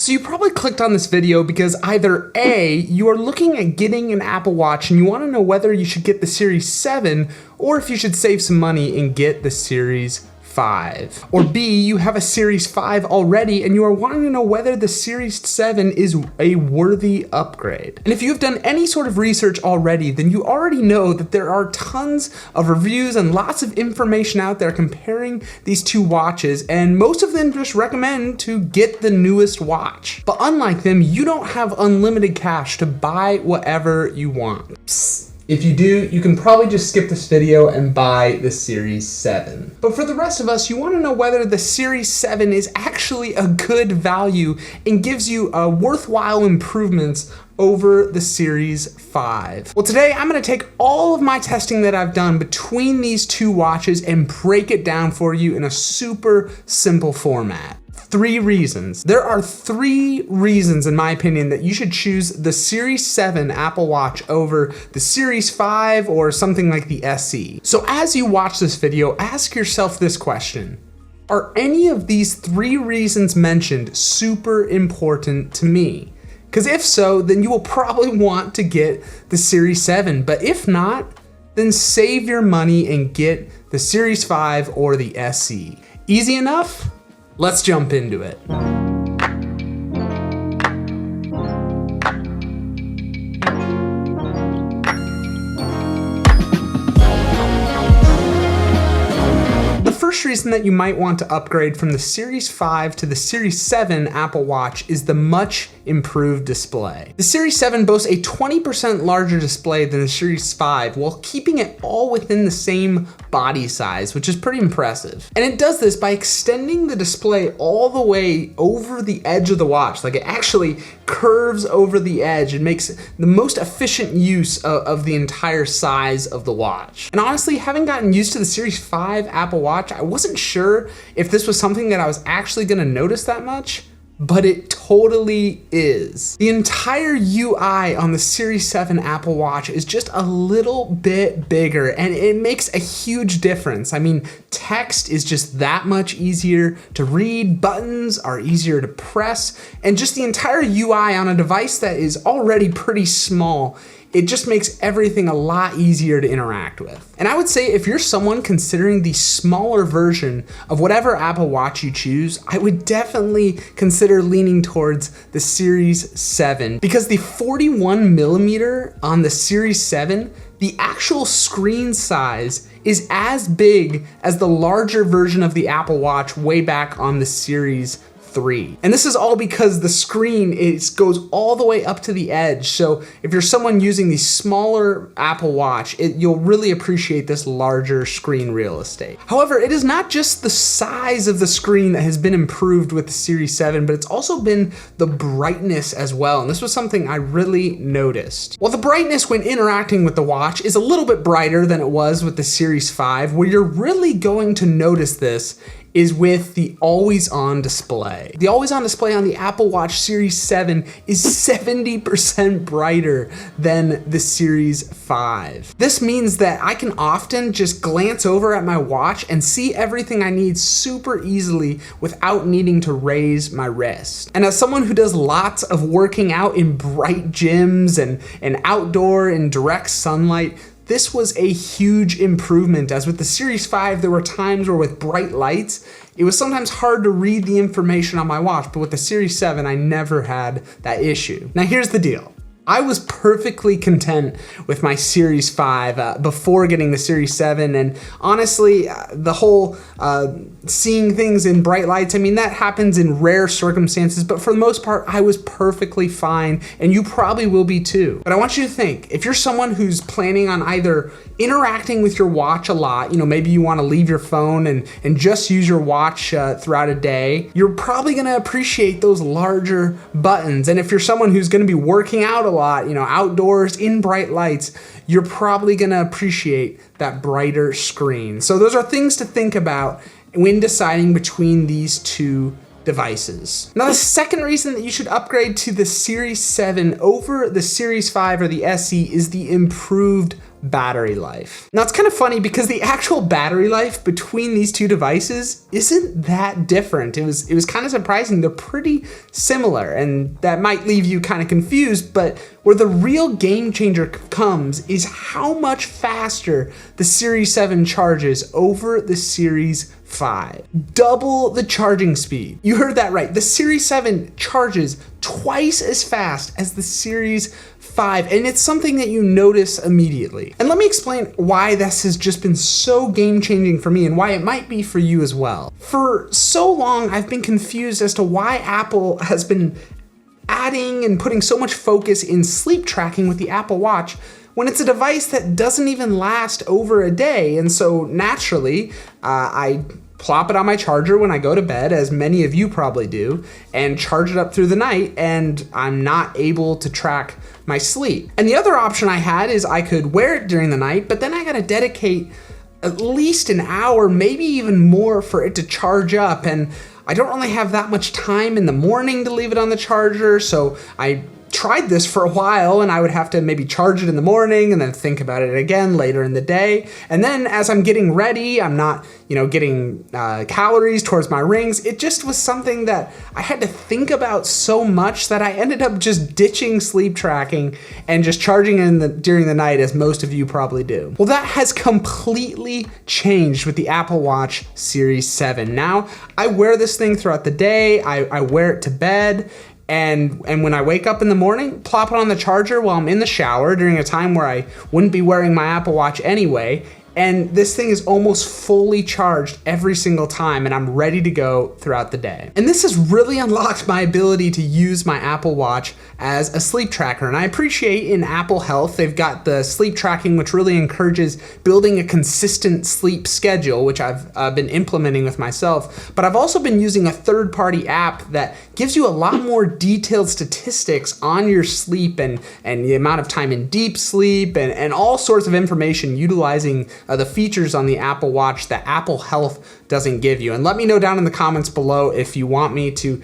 So you probably clicked on this video because either A, you are looking at getting an Apple Watch and you want to know whether you should get the Series 7 or if you should save some money and get the Series 5. Or B, you have a Series 5 already and you are wanting to know whether the Series 7 is a worthy upgrade. And if you've done any sort of research already, then you already know that there are tons of reviews and lots of information out there comparing these two watches, and most of them just recommend to get the newest watch. But unlike them, you don't have unlimited cash to buy whatever you want. Psst. If you do, you can probably just skip this video and buy the Series 7. But for the rest of us, you want to know whether the Series 7 is actually a good value and gives you worthwhile improvements over the Series 5. Well, today I'm going to take all of my testing that I've done between these two watches and break it down for you in a super simple format. 3 reasons. There are 3 reasons, in my opinion, that you should choose the Series 7 Apple Watch over the Series 5 or something like the SE. So as you watch this video, ask yourself this question. Are any of these 3 reasons mentioned super important to me? Because if so, then you will probably want to get the Series 7. But if not, then save your money and get the Series 5 or the SE. Easy enough? Let's jump into it. The first reason that you might want to upgrade from the Series 5 to the Series 7 Apple Watch is the much improved display. The Series 7 boasts a 20% larger display than the Series 5 while keeping it all within the same body size, which is pretty impressive. And it does this by extending the display all the way over the edge of the watch. Like, it actually curves over the edge and makes the most efficient use of the entire size of the watch. And honestly, having gotten used to the Series 5 Apple Watch, I wasn't sure if this was something that I was actually gonna notice that much, but it totally is. The entire UI on the Series 7 Apple Watch is just a little bit bigger, and it makes a huge difference. I mean, text is just that much easier to read, buttons are easier to press, and just the entire UI on a device that is already pretty small, it just makes everything a lot easier to interact with. And I would say if you're someone considering the smaller version of whatever Apple Watch you choose, I would definitely consider leaning towards the Series 7, because the 41mm on the Series 7, the actual screen size is as big as the larger version of the Apple Watch way back on the Series 3. And this is all because the screen goes all the way up to the edge. So if you're someone using the smaller Apple Watch, you'll really appreciate this larger screen real estate. However, it is not just the size of the screen that has been improved with the Series 7, but it's also been the brightness as well. And this was something I really noticed. Well, the brightness when interacting with the watch is a little bit brighter than it was with the Series 5. Where you're really going to notice this is with the always-on display. The always-on display on the Apple Watch Series 7 is 70% brighter than the Series 5. This means that I can often just glance over at my watch and see everything I need super easily without needing to raise my wrist. And as someone who does lots of working out in bright gyms and outdoor in direct sunlight, this was a huge improvement, as with the Series 5, there were times where with bright lights, it was sometimes hard to read the information on my watch, but with the Series 7, I never had that issue. Now here's the deal. I was perfectly content with my Series 5 before getting the Series 7, and honestly, the whole seeing things in bright lights, I mean, that happens in rare circumstances, but for the most part, I was perfectly fine, and you probably will be too. But I want you to think, if you're someone who's planning on either interacting with your watch a lot, maybe you want to leave your phone and just use your watch throughout a day, you're probably going to appreciate those larger buttons. And if you're someone who's going to be working out a lot, outdoors in bright lights, you're probably going to appreciate that brighter screen. So those are things to think about when deciding between these two devices. Now, the second reason that you should upgrade to the Series 7 over the Series 5 or the SE is the improved battery life. Now it's kind of funny because the actual battery life between these two devices isn't that different. It was kind of surprising. They're pretty similar, and that might leave you kind of confused, but where the real game changer comes is how much faster the Series 7 charges over the Series 5. Double the charging speed. You heard that right. The Series 7 charges twice as fast as the Series 5, and it's something that you notice immediately. And let me explain why this has just been so game-changing for me and why it might be for you as well. For so long, I've been confused as to why Apple has been adding and putting so much focus in sleep tracking with the Apple Watch when it's a device that doesn't even last over a day. And so naturally, I plop it on my charger when I go to bed, as many of you probably do, and charge it up through the night, and I'm not able to track my sleep. And the other option I had is I could wear it during the night, but then I gotta dedicate at least an hour, maybe even more, for it to charge up, and I don't really have that much time in the morning to leave it on the charger, so I tried this for a while, and I would have to maybe charge it in the morning and then think about it again later in the day. And then as I'm getting ready, I'm not, getting calories towards my rings. It just was something that I had to think about so much that I ended up just ditching sleep tracking and just charging during the night, as most of you probably do. Well, that has completely changed with the Apple Watch Series 7. Now I wear this thing throughout the day. I wear it to bed. And when I wake up in the morning, plop it on the charger while I'm in the shower during a time where I wouldn't be wearing my Apple Watch anyway. And this thing is almost fully charged every single time, and I'm ready to go throughout the day. And this has really unlocked my ability to use my Apple Watch as a sleep tracker. And I appreciate in Apple Health, they've got the sleep tracking, which really encourages building a consistent sleep schedule, which I've been implementing with myself. But I've also been using a third-party app that gives you a lot more detailed statistics on your sleep and the amount of time in deep sleep and all sorts of information utilizing the features on the Apple Watch that Apple Health doesn't give you. And let me know down in the comments below if you want me to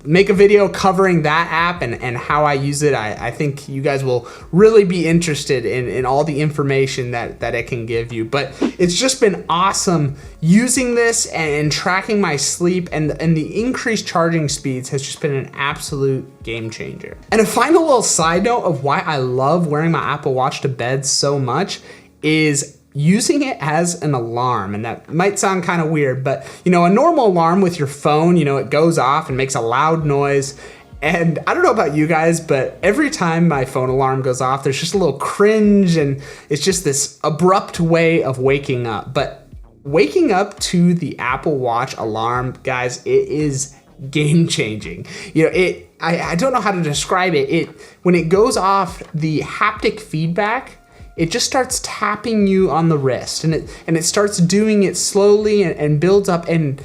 make a video covering that app and how I use it. I think you guys will really be interested in all the information that it can give you. But it's just been awesome using this and tracking my sleep, and the increased charging speeds has just been an absolute game changer. And a final little side note of why I love wearing my Apple Watch to bed so much is using it as an alarm. And that might sound kind of weird, but a normal alarm with your phone, it goes off and makes a loud noise. And I don't know about you guys, but every time my phone alarm goes off, there's just a little cringe, and it's just this abrupt way of waking up. But waking up to the Apple Watch alarm, guys, it is game changing. I don't know how to describe it. When it goes off, the haptic feedback, it just starts tapping you on the wrist, and it starts doing it slowly and builds up. And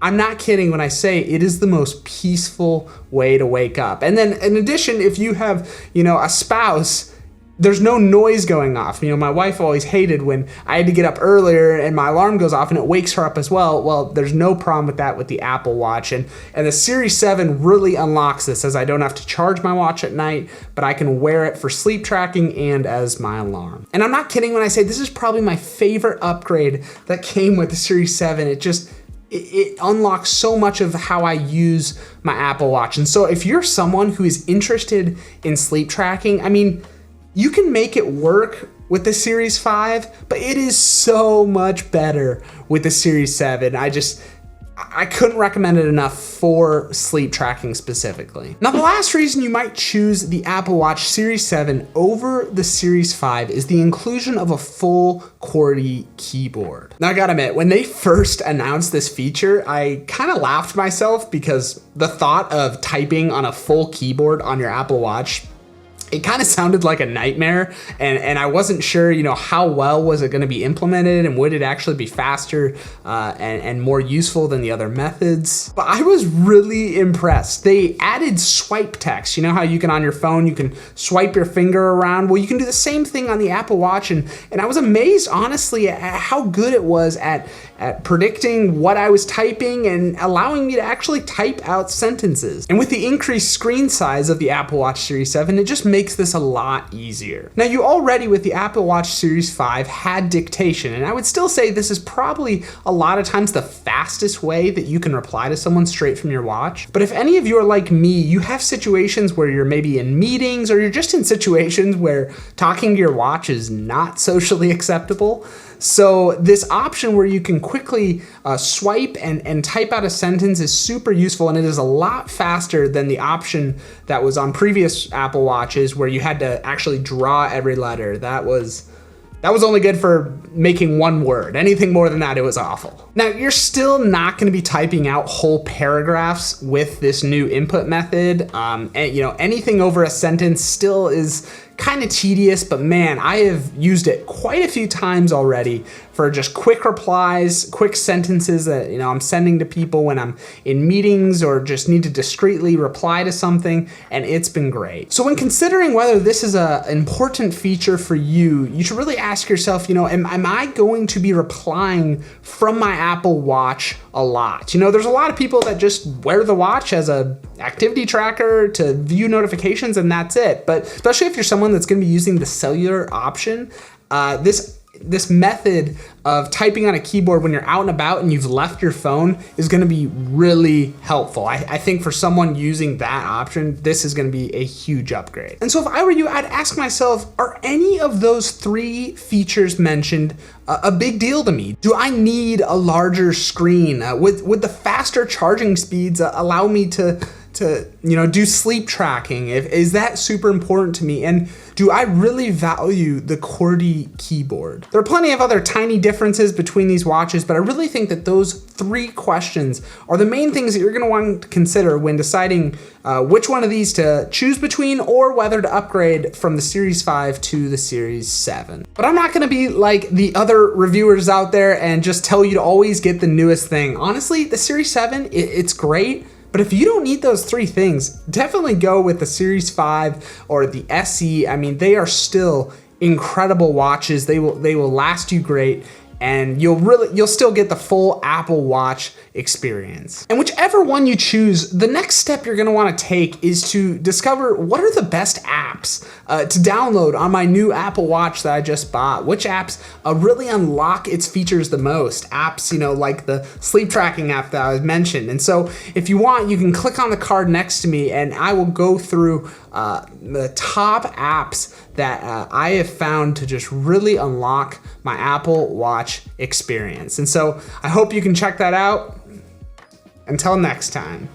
I'm not kidding when I say it is the most peaceful way to wake up. And then in addition, if you have, a spouse, there's no noise going off. My wife always hated when I had to get up earlier and my alarm goes off and it wakes her up as well. Well, there's no problem with that with the Apple Watch. And the Series 7 really unlocks this, as I don't have to charge my watch at night, but I can wear it for sleep tracking and as my alarm. And I'm not kidding when I say this is probably my favorite upgrade that came with the Series 7. It unlocks so much of how I use my Apple Watch. And so if you're someone who is interested in sleep tracking, you can make it work with the Series 5, but it is so much better with the Series 7. I couldn't recommend it enough for sleep tracking specifically. Now, the last reason you might choose the Apple Watch Series 7 over the Series 5 is the inclusion of a full QWERTY keyboard. Now, I gotta admit, when they first announced this feature, I kind of laughed myself, because the thought of typing on a full keyboard on your Apple Watch, it kind of sounded like a nightmare, and I wasn't sure, how well was it going to be implemented, and would it actually be faster and more useful than the other methods. But I was really impressed. They added swipe text. You know how you can, on your phone, you can swipe your finger around? Well, you can do the same thing on the Apple Watch, and I was amazed, honestly, at how good it was at at predicting what I was typing and allowing me to actually type out sentences. And with the increased screen size of the Apple Watch Series 7, it just makes this a lot easier. Now, you already with the Apple Watch Series 5 had dictation, and I would still say this is probably a lot of times the fastest way that you can reply to someone straight from your watch. But if any of you are like me, you have situations where you're maybe in meetings or you're just in situations where talking to your watch is not socially acceptable. So this option where you can quickly swipe and type out a sentence is super useful, and it is a lot faster than the option that was on previous Apple Watches where you had to actually draw every letter. That was only good for making one word. Anything more than that, it was awful. Now, you're still not gonna be typing out whole paragraphs with this new input method. And anything over a sentence still is kind of tedious, but man, I have used it quite a few times already for just quick replies, quick sentences that I'm sending to people when I'm in meetings or just need to discreetly reply to something, and it's been great. So when considering whether this is an important feature for you, you should really ask yourself, am I going to be replying from my Apple Watch a lot? There's a lot of people that just wear the watch as a activity tracker to view notifications, and that's it. But especially if you're someone that's going to be using the cellular option, this method of typing on a keyboard when you're out and about and you've left your phone is going to be really helpful. I think for someone using that option, this is going to be a huge upgrade. And so if I were you, I'd ask myself, are any of those 3 features mentioned a big deal to me? Do I need a larger screen? Would the faster charging speeds allow me to do sleep tracking? Is that super important to me? And do I really value the QWERTY keyboard? There are plenty of other tiny differences between these watches, but I really think that those 3 questions are the main things that you're gonna want to consider when deciding which one of these to choose between or whether to upgrade from the Series 5 to the Series 7. But I'm not gonna be like the other reviewers out there and just tell you to always get the newest thing. Honestly, the Series 7, it's great. But if you don't need those 3 things, definitely go with the Series 5 or the SE. I mean, they are still incredible watches. They will last you great, and you'll still get the full Apple Watch experience. And whichever one you choose, the next step you're gonna wanna take is to discover what are the best apps to download on my new Apple Watch that I just bought. Which apps really unlock its features the most? Apps, like the sleep tracking app that I mentioned. And so if you want, you can click on the card next to me and I will go through the top apps that I have found to just really unlock my Apple Watch experience. And so I hope you can check that out. Until next time.